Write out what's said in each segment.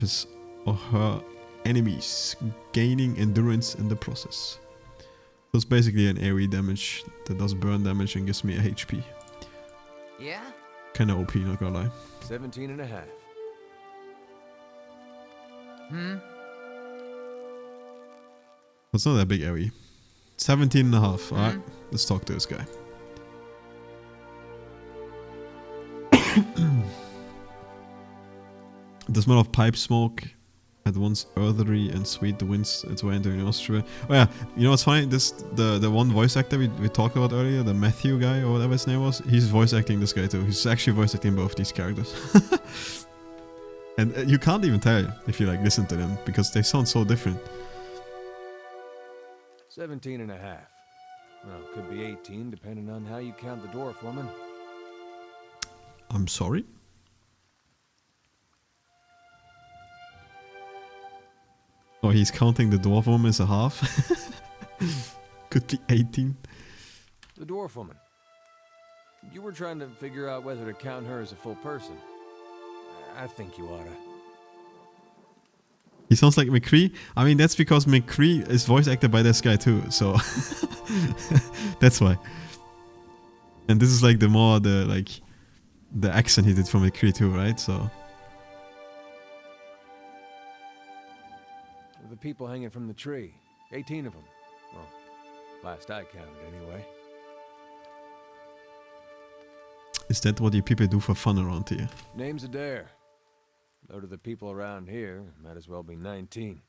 his or her enemies, gaining endurance in the process. So it's basically an AoE damage that does burn damage and gives me a HP. Yeah? Kinda OP, not gonna lie. 17 and a half. It's not that big AoE. 17 and a half. Alright, let's talk to this guy. The smell of pipe smoke, at once earthy and sweet, the winds its way into Austria. Oh yeah, you know what's funny? This the one voice actor we talked about earlier, the Matthew guy or whatever his name was, he's voice acting this guy too. He's actually voice acting both these characters. And you can't even tell if you like listen to them because they sound so different. 17 and a half. Well, could be 18 depending on how you count the dwarf woman. I'm sorry? Oh, he's counting the dwarf woman as a half? Could be 18. The dwarf woman. You were trying to figure out whether to count her as a full person. I think you oughta. He sounds like McCree. I mean, that's because McCree is voice acted by this guy too, so that's why. And this is like the accent he did for McCree too, right? So The people hanging from the tree. 18 of them. Well, last I counted anyway. is that what you people do for fun around here? Name's Adair. Though to the people around here, might as well be 19.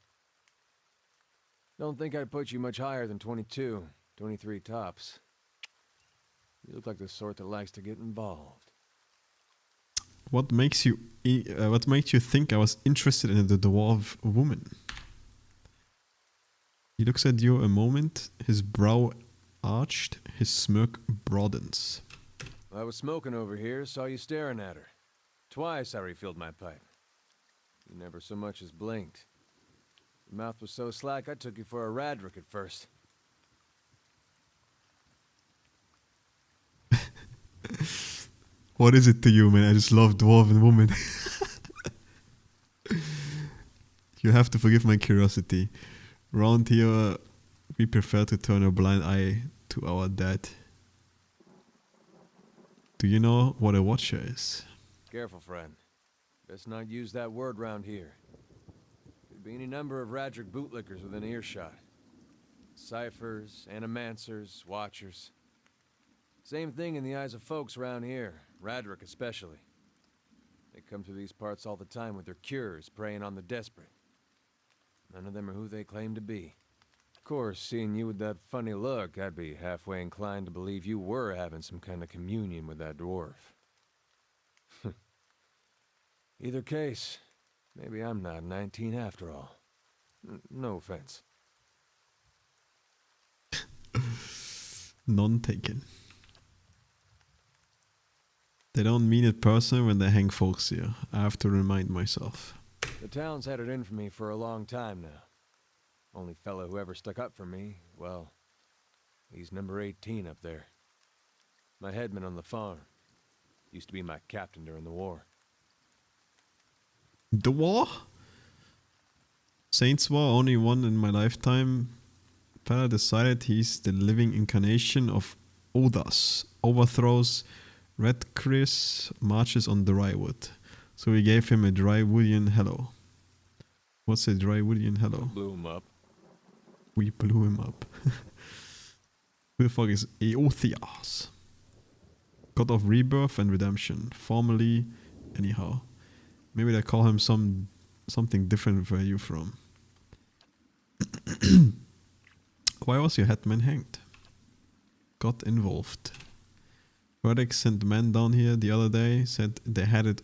Don't think I'd put you much higher than 22, 23 tops. You look like the sort that likes to get involved. What makes you think I was interested in the dwarf woman? He looks at you a moment, his brow arched, his smirk broadens. I was smoking over here, saw you staring at her. Twice I refilled my pipe. You never so much as blinked. Your mouth was so slack I took you for a Radric at first. What is it to you, man? I just love dwarven women. You have to forgive my curiosity. Round here, we prefer to turn a blind eye to our dead. Do you know what a watcher is? Careful, friend. Best not use that word round here. Could be any number of Radric bootlickers within earshot. Ciphers, animancers, watchers. Same thing in the eyes of folks around here, Radric especially. They come through these parts all the time with their cures, preying on the desperate. None of them are who they claim to be. Of course, seeing you with that funny look, I'd be halfway inclined to believe you were having some kind of communion with that dwarf. Either case, maybe I'm not 19 after all. No offense. None taken. They don't mean it personally when they hang folks here. I have to remind myself. The town's had it in for me for a long time now. Only fellow who ever stuck up for me, well, he's number 18 up there. My headman on the farm. Used to be my captain during the war. The war? Saints War, only one in my lifetime. Fella decided he's the living incarnation of Odas. Overthrows Red Chris, marches on dry wood. So we gave him a dry woodian hello. What's a dry woodian hello? Blew him up. We blew him up. Who the fuck is Eothias? God of rebirth and redemption. Formerly, anyhow. Maybe they call him something different where you from. Why was your headman hanged? Got involved. Roderick sent men down here the other day, said they had it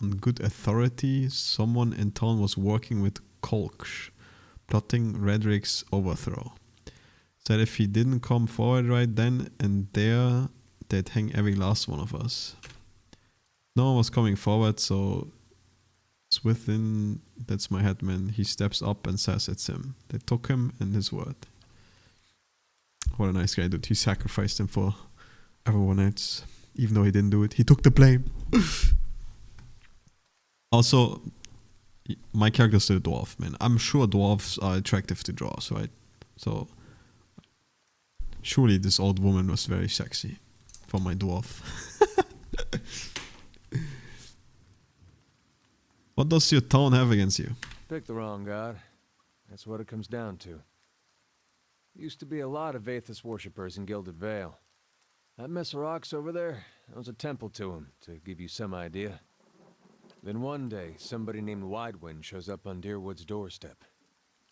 on good authority. Someone in town was working with Kolksh, plotting Redrick's overthrow. Said if he didn't come forward right then and there, they'd hang every last one of us. No one was coming forward, so it's within, that's my headman. He steps up and says it's him. They took him and his word. What a nice guy, dude. He sacrificed him for everyone else. Even though he didn't do it, he took the blame. Also, My character's still a dwarf, man. I'm sure dwarves are attractive to dwarves, right? So surely this old woman was very sexy for my dwarf. What does your town have against you? Pick the wrong god. That's what it comes down to. Used to be a lot of Aethys worshippers in Gilded Vale. That mess of rocks over there, that was a temple to him, to give you some idea. Then one day, somebody named Widewind shows up on Deerwood's doorstep.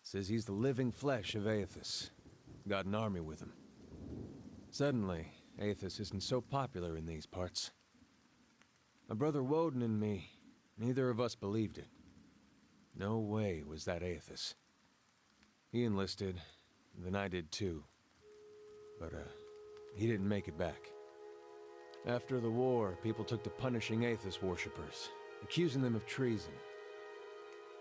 Says he's the living flesh of Aethys. Got an army with him. Suddenly, Aethys isn't so popular in these parts. My brother Woden and me, neither of us believed it. No way was that Aethys. He enlisted, then I did too. But, he didn't make it back. After the war, people took to punishing Aethys worshippers, accusing them of treason.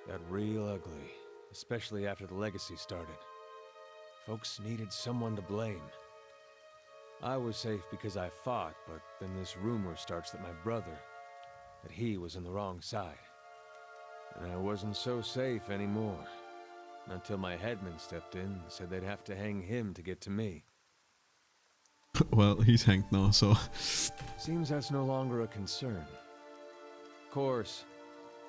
Got real ugly, especially after the legacy started. Folks needed someone to blame. I was safe because I fought, but then this rumor starts that my brother, that he was on the wrong side. And I wasn't so safe anymore. Until my headman stepped in and said they'd have to hang him to get to me. Well, he's hanged now, so... Seems that's no longer a concern. Of course,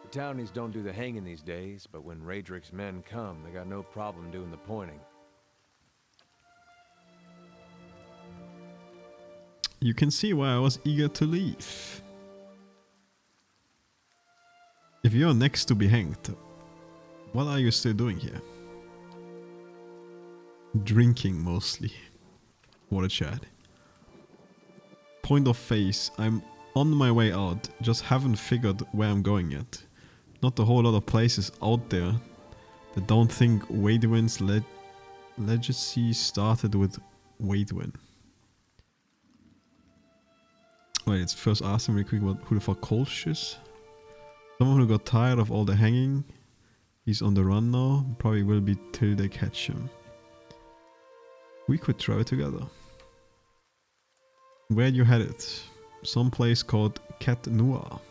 the townies don't do the hanging these days, but when Raedric's men come, they got no problem doing the pointing. You can see why I was eager to leave. If you're next to be hanged, what are you still doing here? Drinking mostly. What a chat. Point of face, I'm on my way out, just haven't figured where I'm going yet. Not a whole lot of places out there that don't think Waidwin's legacy started with Waidwin. Wait, let's first ask him really quick about who the fuck Kolsch is. Someone who got tired of all the hanging. He's on the run now. Probably will be till they catch him. We could try it together. Where you headed? Some place called Cat Noir.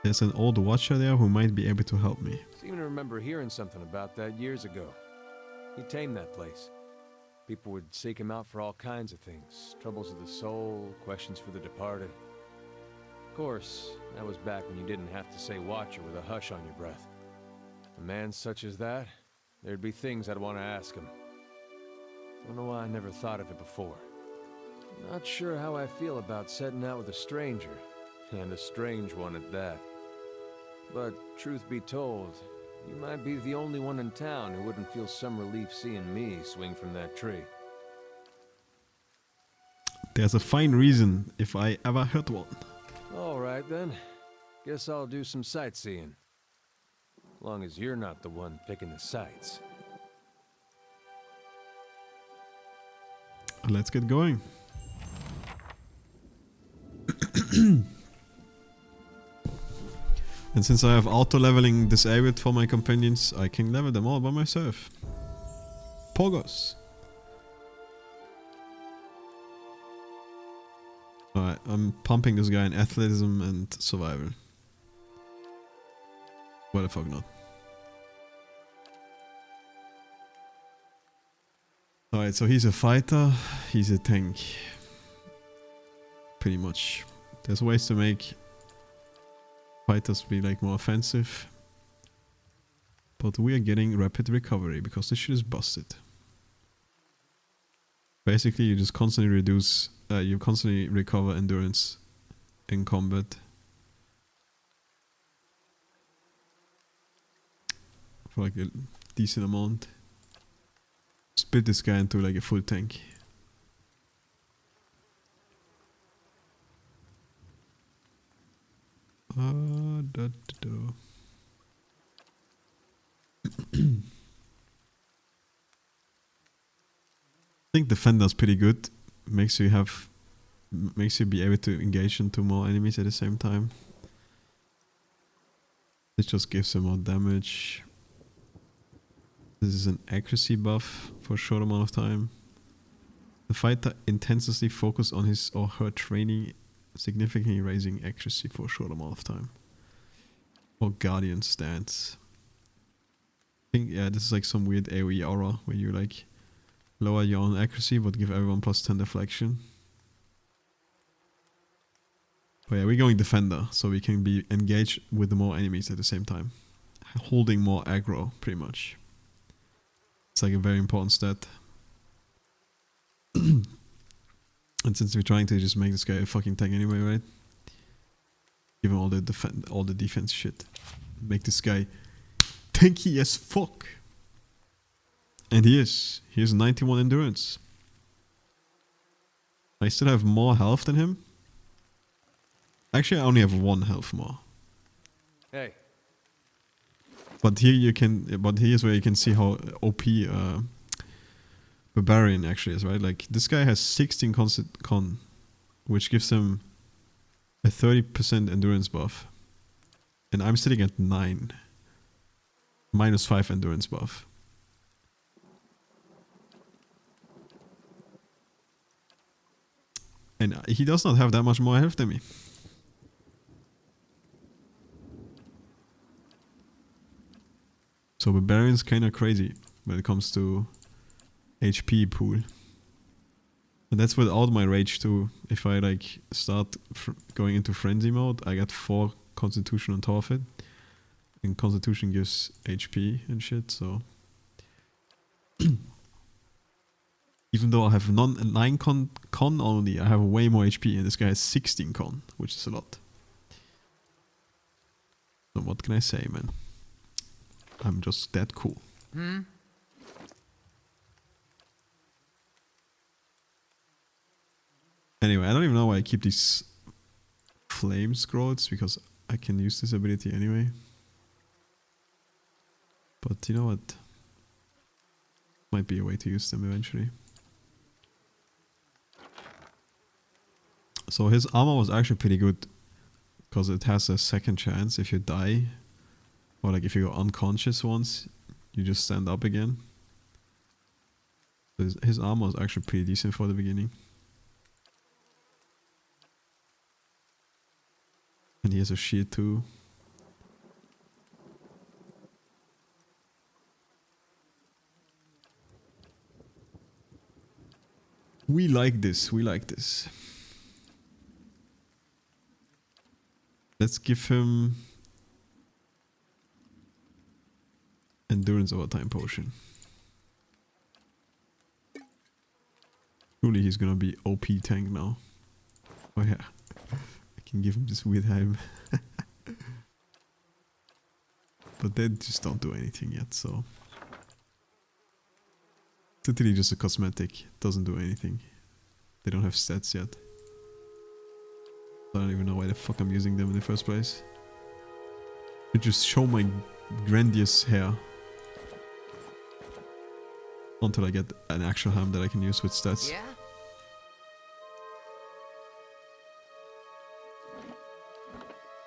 There's an old watcher there who might be able to help me. Seem to remember hearing something about that years ago. He tamed that place. People would seek him out for all kinds of things. Troubles of the soul, questions for the departed. Of course, that was back when you didn't have to say watcher with a hush on your breath. A man such as that, there'd be things I'd want to ask him. Don't know why I never thought of it before. Not sure how I feel about setting out with a stranger, and a strange one at that. But truth be told, you might be the only one in town who wouldn't feel some relief seeing me swing from that tree. There's a fine reason if I ever heard one. Alright then. Guess I'll do some sightseeing. Long as you're not the one picking the sights. Let's get going. And since I have auto-leveling disabled for my companions, I can level them all by myself. Poggers. Alright, I'm pumping this guy in athleticism and survival. Why the fuck not? Alright, so he's a fighter, he's a tank. Pretty much. There's ways to make fighters be like more offensive. But we are getting rapid recovery because this shit is busted. Basically you just constantly you constantly recover endurance in combat. For like a decent amount. Split this guy into like a full tank. I think Defender's pretty good. Makes you be able to engage into more enemies at the same time. It just gives them more damage. This is an accuracy buff for a short amount of time. The fighter intensely focused on his or her training, significantly raising accuracy for a short amount of time. Or Guardian stance. I think, yeah, this is like some weird AoE aura where you like lower your own accuracy but give everyone +10 deflection. But yeah, we're going Defender, so we can be engaged with more enemies at the same time. Holding more aggro, pretty much. It's like a very important stat. And since we're trying to just make this guy a fucking tank anyway, right? Give him all the defense shit. Make this guy tanky as fuck. And he is. He has 91 endurance. I still have more health than him. Actually, I only have 1 health more. Hey. But here you can. But here's where you can see how OP Barbarian actually is, right? Like this guy has 16 con, which gives him a 30% endurance buff, and I'm sitting at 9, -5 endurance buff. And he does not have that much more health than me. So Barbarian's kind of crazy when it comes to HP pool. And that's without my rage too. If I like start going into frenzy mode, I get 4 constitution on top of it. And constitution gives HP and shit, so... Even though I have 9 con only, I have way more HP, and this guy has 16 con, which is a lot. So what can I say, man? I'm just that cool. Anyway, I don't even know why I keep these flame scrolls, because I can use this ability anyway. But you know what? Might be a way to use them eventually. So his armor was actually pretty good, because it has a second chance if you die. Or like if you go unconscious once, you just stand up again. His armor is actually pretty decent for the beginning. And he has a shield too. We like this, we like this. Let's give him endurance over time potion. Surely he's gonna be OP tank now. Oh yeah. I can give him this weird helm. But they just don't do anything yet, so... It's literally just a cosmetic. Doesn't do anything. They don't have stats yet. I don't even know why the fuck I'm using them in the first place. To just show my grandiose hair. Until I get an actual helm that I can use with stats. Yeah?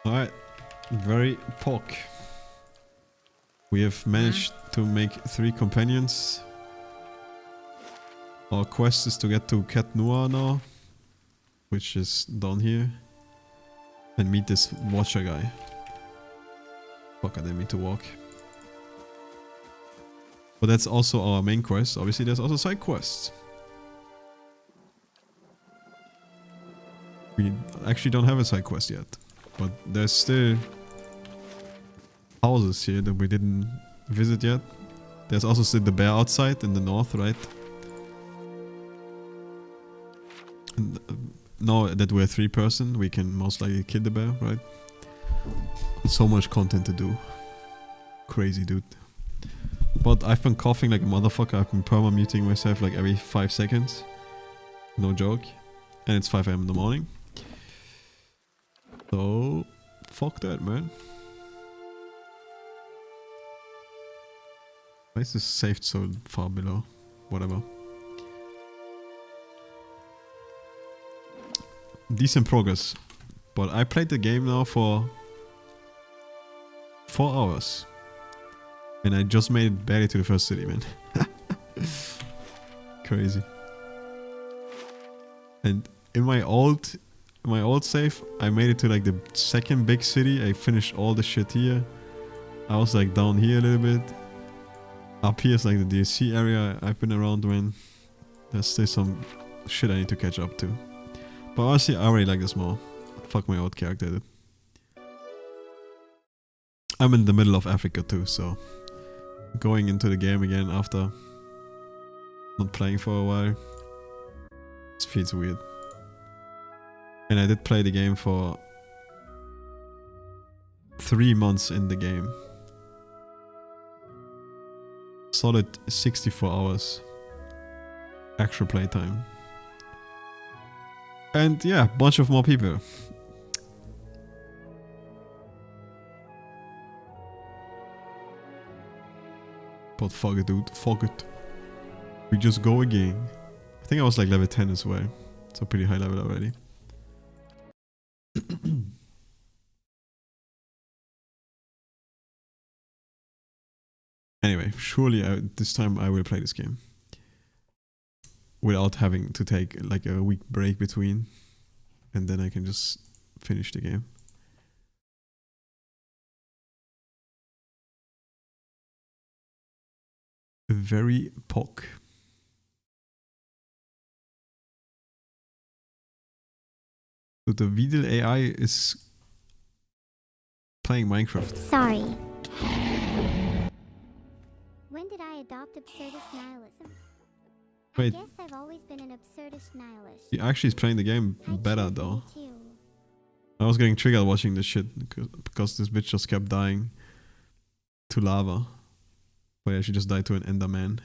Alright. Very POC. We have managed to make 3 companions. Our quest is to get to Cat Noir now, which is down here, and meet this watcher guy. Fuck, I didn't mean to walk. But that's also our main quest. Obviously there's also side quests. We actually don't have a side quest yet, but there's still houses here that we didn't visit yet. There's also still the bear outside in the north, right? And, now that we're 3-person, we can most likely kill the bear, right? So much content to do. Crazy, dude. But I've been coughing like a motherfucker. I've been perma-muting myself like every 5 seconds. No joke. And it's 5 AM in the morning. So, fuck that, man. Why is this saved so far below? Whatever. Decent progress. But I played the game now for 4 hours. And I just made it barely to the first city, man. Crazy. And in my old my old save, I made it to like the second big city. I finished all the shit here. I was like down here a little bit. Up here is like the DLC area I've been around when. There's still some shit I need to catch up to. But honestly, I already like this more. Fuck my old character, dude. I'm in the middle of Africa too, so going into the game again after not playing for a while, it feels weird. And I did play the game for 3 months in the game. Solid 64 hours actual playtime. And yeah, bunch of more people. But fuck it, dude. Fuck it. We just go again. I think I was like level 10 as well. So pretty high level already. Anyway, surely this time I will play this game. Without having to take like a week break between. And then I can just finish the game. Very pog. So the Videl AI is playing Minecraft. Sorry. When did I adopt absurdist nihilism? Wait. I guess I've always been an absurdist nihilist. He actually is playing the game better though. Too. I was getting triggered watching this shit because this bitch just kept dying to lava. Oh yeah, she just died to an Enderman.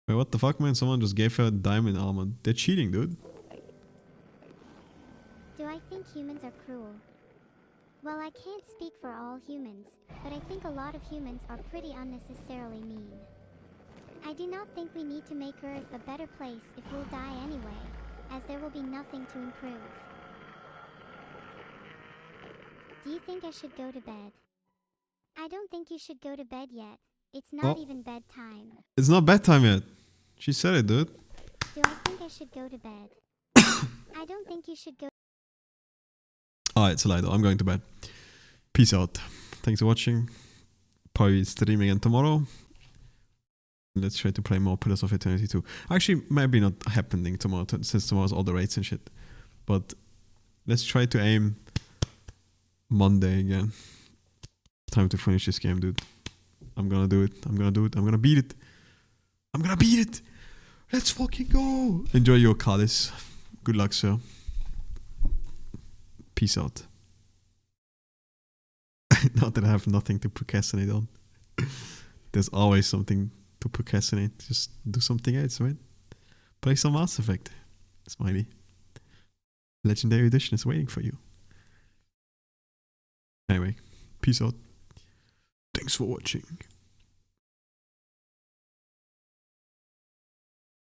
Wait, what the fuck, man? Someone just gave her diamond armor. They're cheating, dude. Do I think humans are cruel? Well, I can't speak for all humans, but I think a lot of humans are pretty unnecessarily mean. I do not think we need to make Earth a better place if we'll die anyway, as there will be nothing to improve. Do you think I should go to bed? I don't think you should go to bed yet. It's not even bedtime. It's not bedtime yet. She said it, dude. Do I think I should go to bed? I don't think you should go. Alright, it's a lie though. I'm going to bed. Peace out. Thanks for watching. Probably streaming again tomorrow. Let's try to play more Pillars of Eternity 2. Actually, maybe not happening tomorrow since tomorrow's all the raids and shit. But let's try to aim Monday again. Time to finish this game, dude. I'm gonna do it. I'm gonna do it. I'm gonna beat it. I'm gonna beat it. Let's fucking go. Enjoy your Cardis. Good luck, sir. Peace out. Not that I have nothing to procrastinate on. There's always something to procrastinate. Just do something else, right? Play some Mass Effect. Smiley. Legendary Edition is waiting for you. Anyway, peace out. Thanks for watching.